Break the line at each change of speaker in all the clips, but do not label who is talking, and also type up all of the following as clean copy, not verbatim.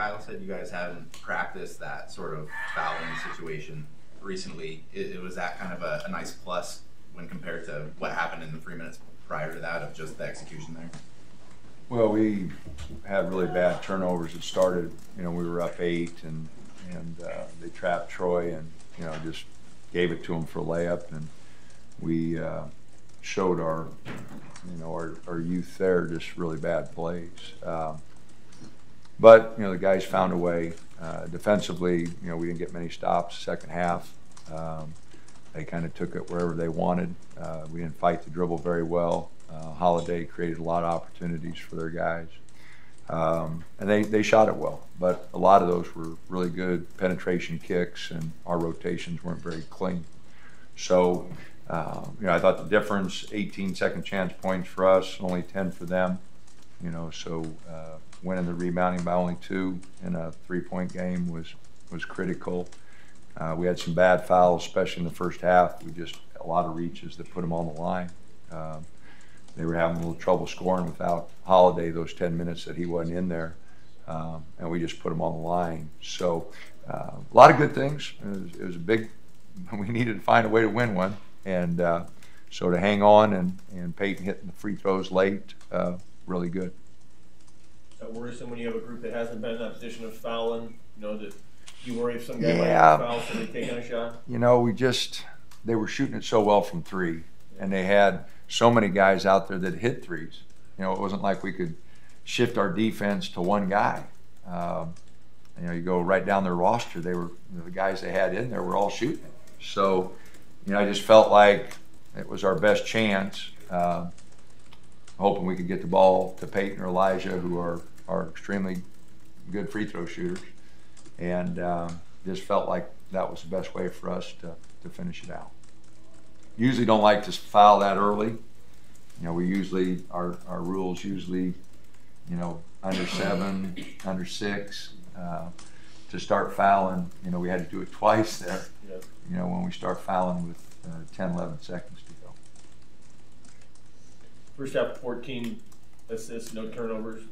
Kyle said you guys haven't practiced that sort of fouling situation recently. Was that kind of a nice plus when compared to what happened in the 3 minutes prior to that of just the execution there?
Well, we had really bad turnovers. It started, we were up 8 and they trapped Troy and, just gave it to them for a layup, and we showed our youth there just really bad plays. But, the guys found a way. Defensively, we didn't get many stops second half. They kind of took it wherever they wanted. We didn't fight the dribble very well. Holiday created a lot of opportunities for their guys. And they shot it well, but a lot of those were really good penetration kicks, and our rotations weren't very clean. So, I thought the difference, 18 second chance points for us, only 10 for them. So winning the rebounding by only 2 in a 3-point game was critical. We had some bad fouls, especially in the first half. A lot of reaches that put them on the line. They were having a little trouble scoring without Holiday those 10 minutes that he wasn't in there, and we just put them on the line. So a lot of good things. It was a big. We needed to find a way to win one, and so to hang on and Peyton hitting the free throws late, really good.
Is that worrisome when you have a group that hasn't been in that position of fouling? That you worry if some guy might foul, so they taking a shot?
They were shooting it so well from 3, and they had so many guys out there that hit threes. It wasn't like we could shift our defense to one guy. You go right down their roster, they were the guys they had in there were all shooting. So, I just felt like it was our best chance. Hoping we could get the ball to Peyton or Elijah, who are extremely good free throw shooters, and just felt like that was the best way for us to finish it out. Usually don't like to foul that early. We usually, our rules usually, under 7, under 6, to start fouling. We had to do it twice there. Yep. When we start fouling with 10, 11 seconds to go.
First half, 14 assists, no turnovers.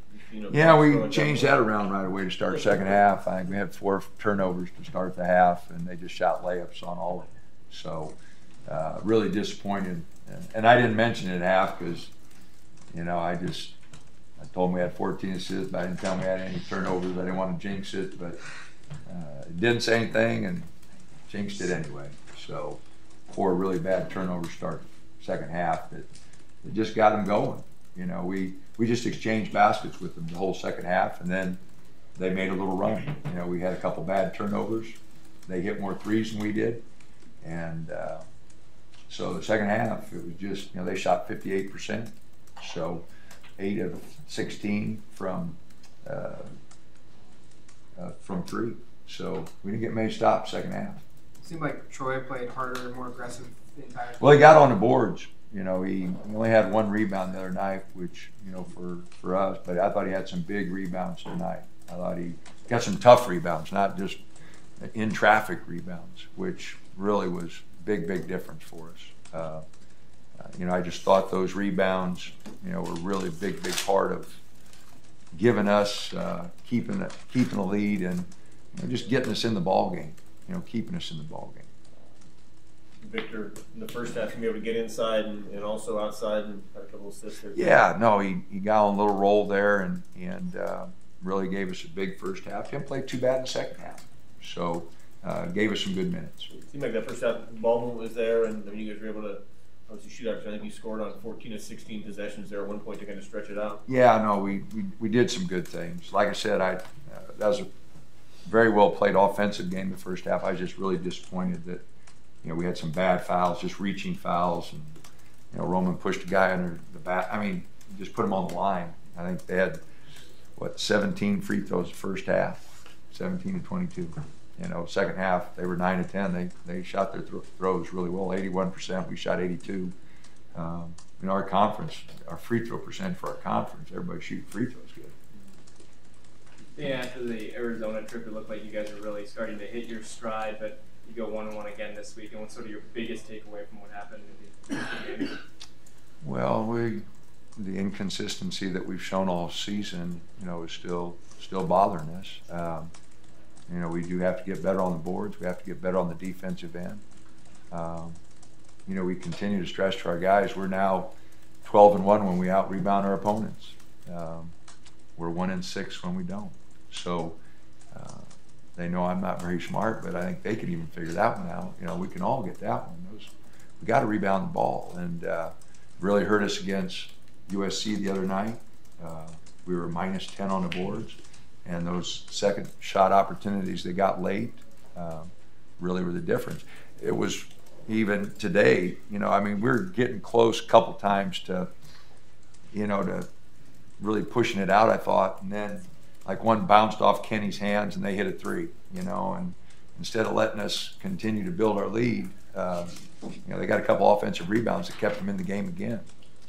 Yeah, we changed that around right away to start second half. I think we had 4 turnovers to start the half, and they just shot layups on all of them. So really disappointed. And I didn't mention it at half because, I told them we had 14 assists, but I didn't tell them we had any turnovers. I didn't want to jinx it, but didn't say anything and jinxed it anyway. So 4 really bad turnovers start second half that just got them going. We just exchanged baskets with them the whole second half, and then they made a little run. We had a couple bad turnovers. They hit more threes than we did, and so the second half, it was just, they shot 58%, so 8 of 16 from 3. So we didn't get many stops second half.
It seemed like Troy played harder and more aggressive the entire time.
Well, he got on the boards. He only had 1 rebound the other night, which, for us, but I thought he had some big rebounds tonight. I thought he got some tough rebounds, not just in traffic rebounds, which really was big difference for us. I just thought those rebounds, were really big part of giving us, keeping the lead and just getting us in the ball game, keeping us in the ball game.
Victor, in the first half, you be able to get inside and also outside and had a couple assists there.
Yeah, no, he got on a little roll there and really gave us a big first half. Didn't play too bad in the second half, so gave us some good minutes.
It seemed like that first half ball movement was there, and you guys were able to obviously shoot out. I think you scored on 14 of 16 possessions there at one point to kind of stretch it out.
Yeah, no, we did some good things. Like I said, that was a very well played offensive game the first half. I was just really disappointed that we had some bad fouls, just reaching fouls, and Roman pushed a guy under the bat. I mean, just put him on the line. I think they had 17 free throws the first half, 17 to 22. Second half they were 9 to 10. They shot their throws really well, 81%. We shot 82. In our conference, our free throw percent for our conference, everybody shooting free throws good.
Yeah, after the Arizona trip, it looked like you guys were really starting to hit your stride, but you go 1-1 again this week. And what's sort of your biggest takeaway from what happened in the game?
Well, we the inconsistency that we've shown all season, you know, is still bothering us. You know, we do have to get better on the boards. We have to get better on the defensive end. You know, we continue to stress to our guys, we're now 12-1 when we out-rebound our opponents. We're 1-6 when we don't. So they know I'm not very smart, but I think they can even figure that one out. You know, we can all get that one. We got to rebound the ball, and really hurt us against USC the other night. We were -10 on the boards, and those second shot opportunities they got late really were the difference. It was even today, you know, I mean, we were getting close a couple times to, you know, to really pushing it out, I thought, and then like one bounced off Kenny's hands and they hit a three, you know, and instead of letting us continue to build our lead, you know, they got a couple offensive rebounds that kept them in the game again.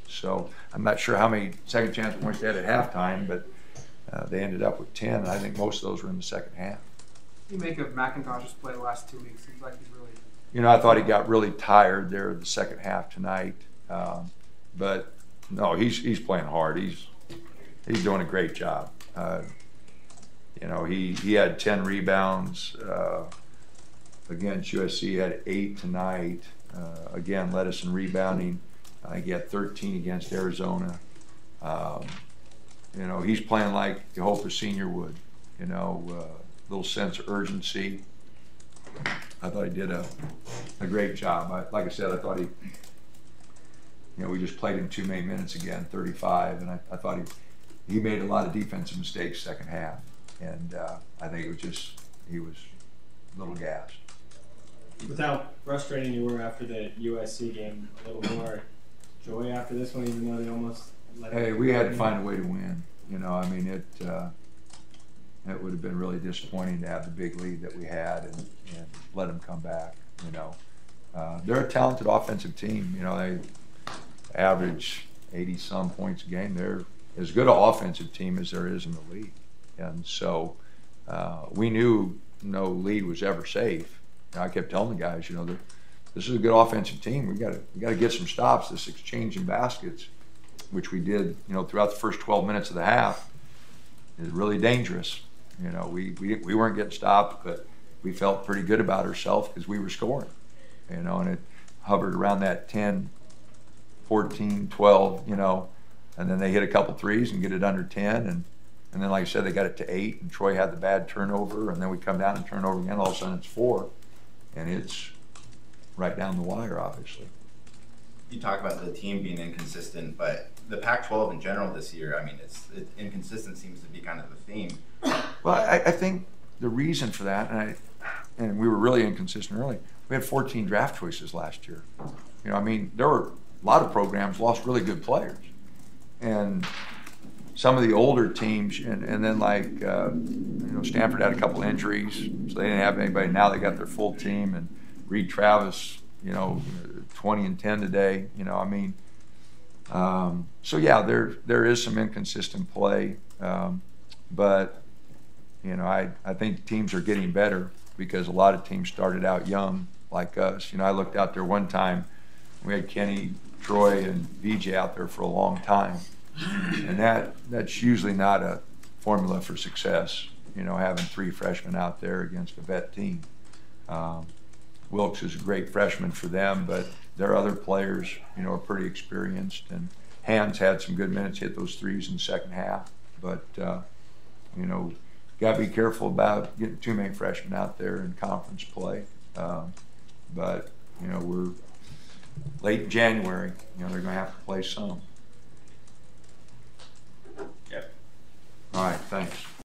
So I'm not sure how many second chance points they had at halftime, but they ended up with 10, and I think most of those were in the second half.
What do you make of McIntosh's play the last 2 weeks? Seems like he's really...
You know, I thought he got really tired there the second half tonight, but no, he's playing hard. He's doing a great job. You know, he had 10 rebounds against USC. He had 8 tonight. Again, led us in rebounding. I think he had 13 against Arizona. You know, he's playing like you hope a senior would. You know, little sense of urgency. I thought he did a great job. Like I said, I thought you know, we just played him too many minutes again, 35, and I thought he made a lot of defensive mistakes second half, and I think it was just he was a little gassed.
With how frustrating you were after the USC game, a little more joy after this one, even though they almost let
Hey, we had to find a way to win. You know, I mean, it would have been really disappointing to have the big lead that we had and let them come back. You know, they're a talented offensive team. You know, they average 80-some points a game. They're as good an offensive team as there is in the league, and so we knew no lead was ever safe. And I kept telling the guys, you know, this is a good offensive team. We got to get some stops. This exchanging baskets, which we did, you know, throughout the first 12 minutes of the half, is really dangerous. You know, we weren't getting stopped, but we felt pretty good about ourselves because we were scoring. You know, and it hovered around that 10, 14, 12, you know, and then they hit a couple threes and get it under 10, and then like I said, they got it to 8, and Troy had the bad turnover, and then we come down and turn over again. All of a sudden, it's 4, and it's right down the wire, obviously.
You talk about the team being inconsistent, but the Pac-12 in general this year, I mean, inconsistent seems to be kind of the theme.
Well, I think the reason for that, and we were really inconsistent early, we had 14 draft choices last year. You know, I mean, there were a lot of programs lost really good players. And some of the older teams, and then like, you know, Stanford had a couple injuries, so they didn't have anybody. Now they got their full team, and Reed Travis, you know, 20 and 10 today. You know, I mean, so yeah, there is some inconsistent play, but you know, I think teams are getting better because a lot of teams started out young like us. You know, I looked out there one time, we had Kenny, Troy, and VJ out there for a long time, and that's usually not a formula for success. You know, having 3 freshmen out there against a vet team. Wilkes is a great freshman for them, but their other players, you know, are pretty experienced. And Hans had some good minutes, hit those threes in the second half. But, you know, got to be careful about getting too many freshmen out there in conference play. But, you know, we're late in January. You know, they're going to have to play some.
Yep.
All right, thanks.